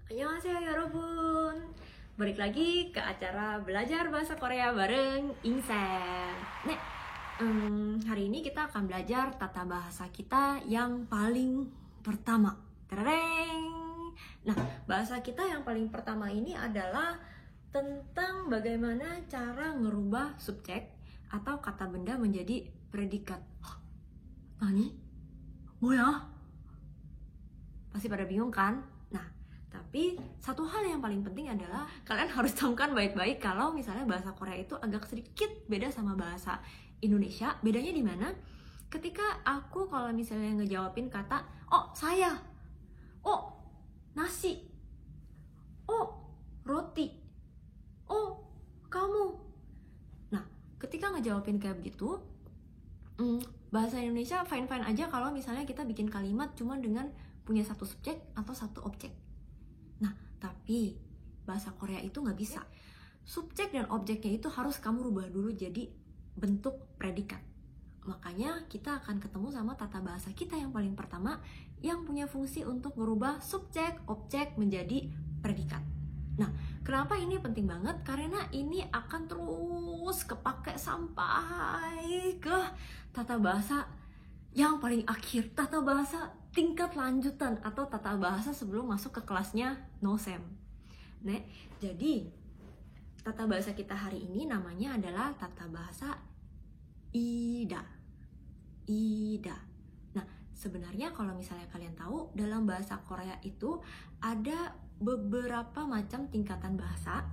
Annyeonghaseyo yorobun. Balik lagi ke acara belajar bahasa Korea bareng Ingsen. Hari ini kita akan belajar tata bahasa kita yang paling pertama. Tereng. Nah, bahasa kita yang paling pertama ini adalah tentang bagaimana cara ngerubah subjek atau kata benda menjadi predikat. Nani? 뭐야? Pasti pada bingung kan? Nah, tapi satu hal yang paling penting adalah kalian harus camkan baik-baik kalau misalnya bahasa Korea itu agak sedikit beda sama bahasa Indonesia. Bedanya di mana? Ketika aku kalau misalnya ngejawabin kata, oh saya, oh nasi, oh roti, oh kamu. Nah, ketika ngejawabin kayak begitu, bahasa Indonesia fine-fine aja kalau misalnya kita bikin kalimat cuma dengan punya satu subjek atau satu objek. Nah, tapi bahasa Korea itu nggak bisa. Subjek dan objeknya itu harus kamu rubah dulu jadi bentuk predikat. Makanya kita akan ketemu sama tata bahasa kita yang paling pertama yang punya fungsi untuk merubah subjek, objek menjadi predikat. Nah, kenapa ini penting banget? Karena ini akan terus kepake sampai ke tata bahasa yang paling akhir, tata bahasa tingkat lanjutan atau tata bahasa sebelum masuk ke kelasnya nosem. Nah, jadi tata bahasa kita hari ini namanya adalah tata bahasa ida. Ida. Nah, sebenarnya kalau misalnya kalian tahu, dalam bahasa Korea itu ada beberapa macam tingkatan bahasa,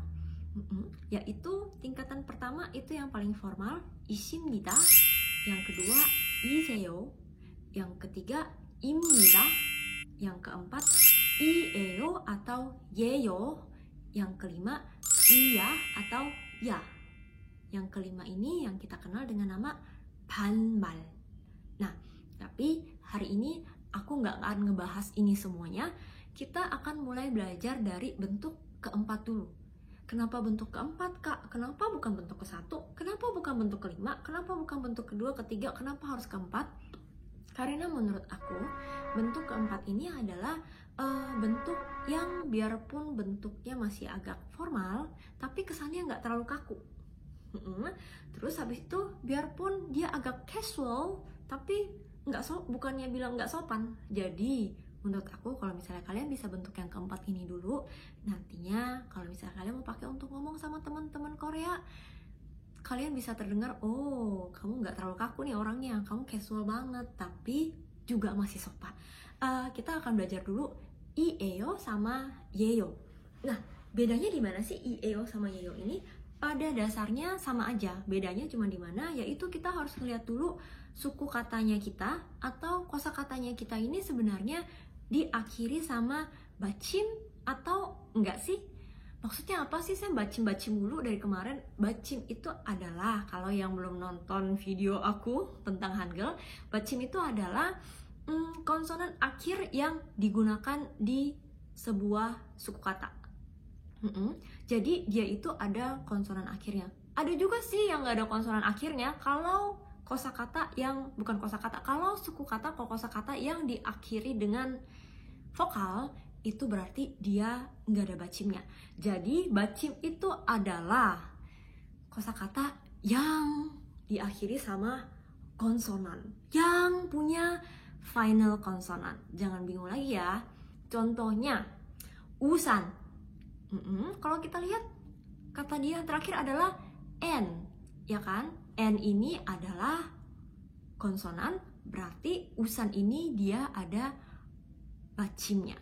yaitu tingkatan pertama itu yang paling formal, isimnida, yang kedua iseyo, yang ketiga imnida, yang keempat ieo atau yeyo, yang kelima iya atau ya. Yang kelima ini yang kita kenal dengan nama banmal. Nah, tapi hari ini aku nggak akan ngebahas ini semuanya. Kita akan mulai belajar dari bentuk keempat dulu. Kenapa bentuk keempat, Kak? Kenapa bukan bentuk ke-1? Kenapa bukan bentuk kelima? Kenapa bukan bentuk kedua, ketiga? Kenapa harus keempat? Karena menurut aku, bentuk keempat ini adalah bentuk yang biarpun bentuknya masih agak formal, tapi kesannya nggak terlalu kaku. Terus habis itu, biarpun dia agak casual, tapi bukannya bilang nggak sopan. Jadi menurut aku kalau misalnya kalian bisa bentuk yang keempat ini dulu, nantinya kalau misalnya kalian mau pakai untuk ngomong sama teman-teman Korea, kalian bisa terdengar, oh kamu nggak terlalu kaku nih orangnya, kamu casual banget tapi juga masih sopan. Kita akan belajar dulu ieo sama yeyo. Nah, bedanya di mana sih ieo sama yeyo ini? Pada dasarnya sama aja, bedanya cuma di mana, yaitu kita harus ngeliat dulu suku katanya kita atau kosakatanya kita ini sebenarnya diakhiri sama bacim atau enggak sih? Maksudnya apa sih? Saya bacim-bacim dulu dari kemarin. Bacim itu adalah, kalau yang belum nonton video aku tentang Hangul, bacim itu adalah konsonan akhir yang digunakan di sebuah suku kata. Jadi dia itu ada konsonan akhirnya. Ada juga sih yang nggak ada konsonan akhirnya. Kalau kosakata yang bukan kosakata, kalau suku kata atau kosakata yang diakhiri dengan vokal, itu berarti dia nggak ada bacimnya. Jadi bacim itu adalah kosakata yang diakhiri sama konsonan, yang punya final konsonan. Jangan bingung lagi ya. Contohnya usan. Kalau kita lihat kata dia terakhir adalah n, ya kan? N ini adalah konsonan, berarti usan ini dia ada bacimnya.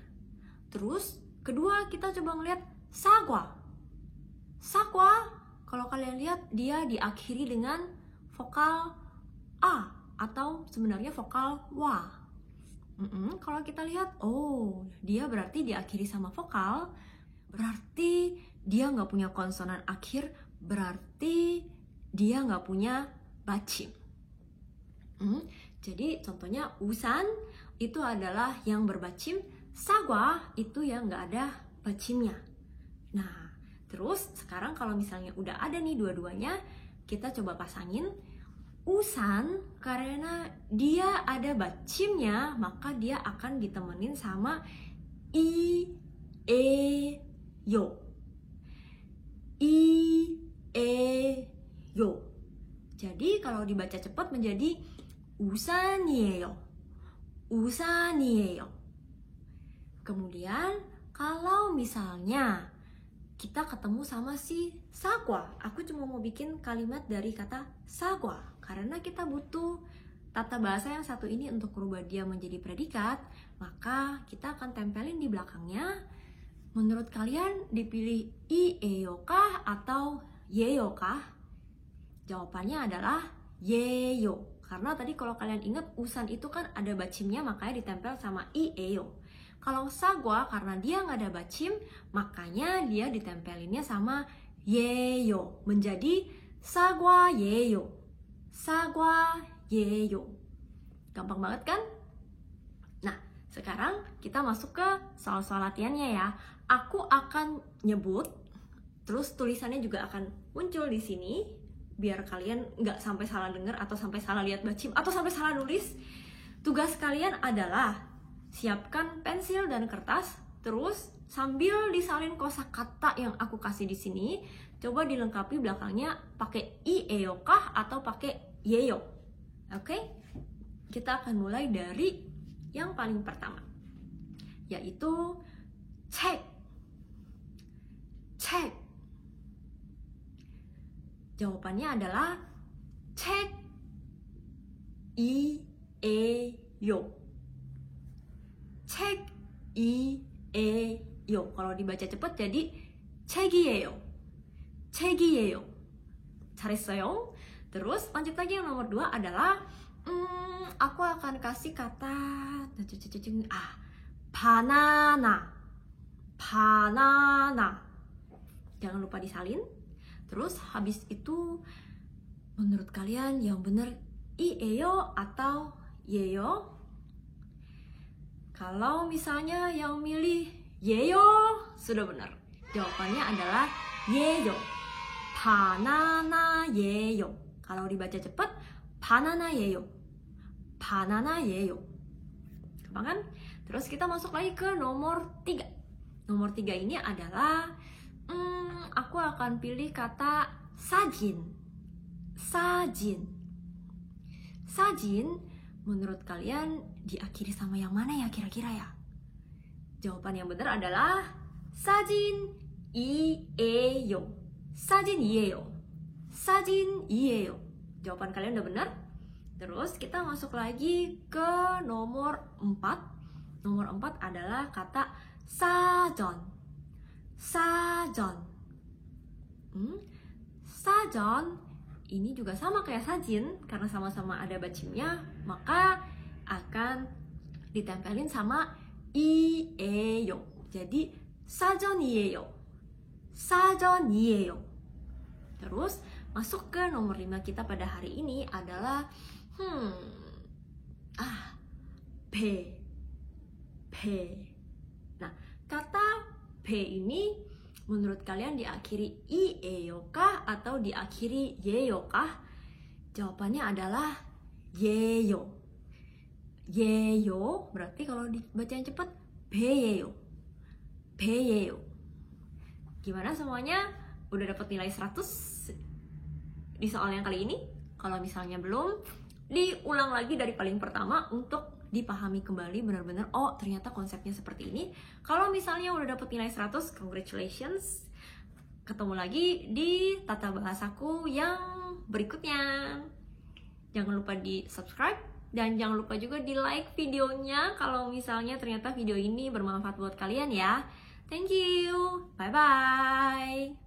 Terus kedua kita coba ngeliat sagwa. Sagwa, kalau kalian lihat dia diakhiri dengan vokal a atau sebenarnya vokal wa. Kalau kita lihat, oh dia berarti diakhiri sama vokal, berarti dia nggak punya konsonan akhir, berarti dia nggak punya bacim. Jadi contohnya usan itu adalah yang berbacim, sagwa itu yang nggak ada bacimnya. Nah, terus sekarang kalau misalnya udah ada nih dua-duanya, kita coba pasangin. Usan karena dia ada bacimnya, maka dia akan ditemenin sama i yo. I, e, yo. Jadi kalau dibaca cepat menjadi 우산이에요. 우산이에요. Kemudian kalau misalnya kita ketemu sama si sagwa, aku cuma mau bikin kalimat dari kata sagwa karena kita butuh tata bahasa yang satu ini untuk merubah dia menjadi predikat, maka kita akan tempelin di belakangnya. Menurut kalian dipilih ieyo kah atau yeyo kah? Jawabannya adalah yeyo. Karena tadi kalau kalian ingat usan itu kan ada bacimnya, makanya ditempel sama ieyo. Kalau sagwa karena dia nggak ada bacim, makanya dia ditempelinnya sama yeyo. Menjadi sagwa yeyo. Sagwa yeyo. Gampang banget kan? Nah, sekarang kita masuk ke soal-soal latihannya ya. Aku akan nyebut, terus tulisannya juga akan muncul di sini, biar kalian nggak sampai salah dengar atau sampai salah lihat bacim atau sampai salah nulis. Tugas kalian adalah siapkan pensil dan kertas, terus sambil disalin kosakata yang aku kasih di sini, coba dilengkapi belakangnya pakai ieyo kah atau pakai yeyo. Oke? Kita akan mulai dari yang paling pertama, yaitu cek. Cek. Jawabannya adalah cek ieyo. 책 이에요. kalau dibaca cepat jadi 책이에요. 책이에요. 잘했어요. Terus lanjut lagi yang nomor 2 adalah aku akan kasih kata banana. Banana. Jangan lupa disalin. Terus habis itu menurut kalian yang benar i에요 atau yeyo? Kalau misalnya yang milih yeyo, sudah benar. Jawabannya adalah yeyo. Banana yeyo. Kalau dibaca cepat, banana yeyo. Banana yeyo. Gampang kan? Terus kita masuk lagi ke nomor 3. Nomor 3 ini adalah aku akan pilih kata sajin. Sajin. Sajin menurut kalian diakhiri sama yang mana ya kira-kira ya? Jawaban yang benar adalah sajin i에요. sajin i에요. sajin i에요. Jawaban kalian udah benar? Terus kita masuk lagi ke nomor 4. Nomor 4 adalah kata sajon. Sajon. Sajon ini juga sama kayak sajin, karena sama-sama ada bacimnya, maka akan ditempelin sama i에요. jadi 사전이에요. 사전이에요. Terus masuk ke nomor 5 kita pada hari ini adalah 배. Nah, kata 배 ini menurut kalian diakhiri i에요 kah atau diakhiri yeyo kah? Jawabannya adalah yeyo. Yeyo berarti kalau dibaca yang cepat 배예요. 배예요. Gimana semuanya? Udah dapat nilai 100 di soal yang kali ini? Kalau misalnya belum, diulang lagi dari paling pertama untuk dipahami kembali benar-benar, oh ternyata konsepnya seperti ini. Kalau misalnya udah dapet nilai 100, congratulations. Ketemu lagi di tata bahasaku yang berikutnya. Jangan lupa di subscribe dan jangan lupa juga di like videonya kalau misalnya ternyata video ini bermanfaat buat kalian ya. Thank you. Bye bye.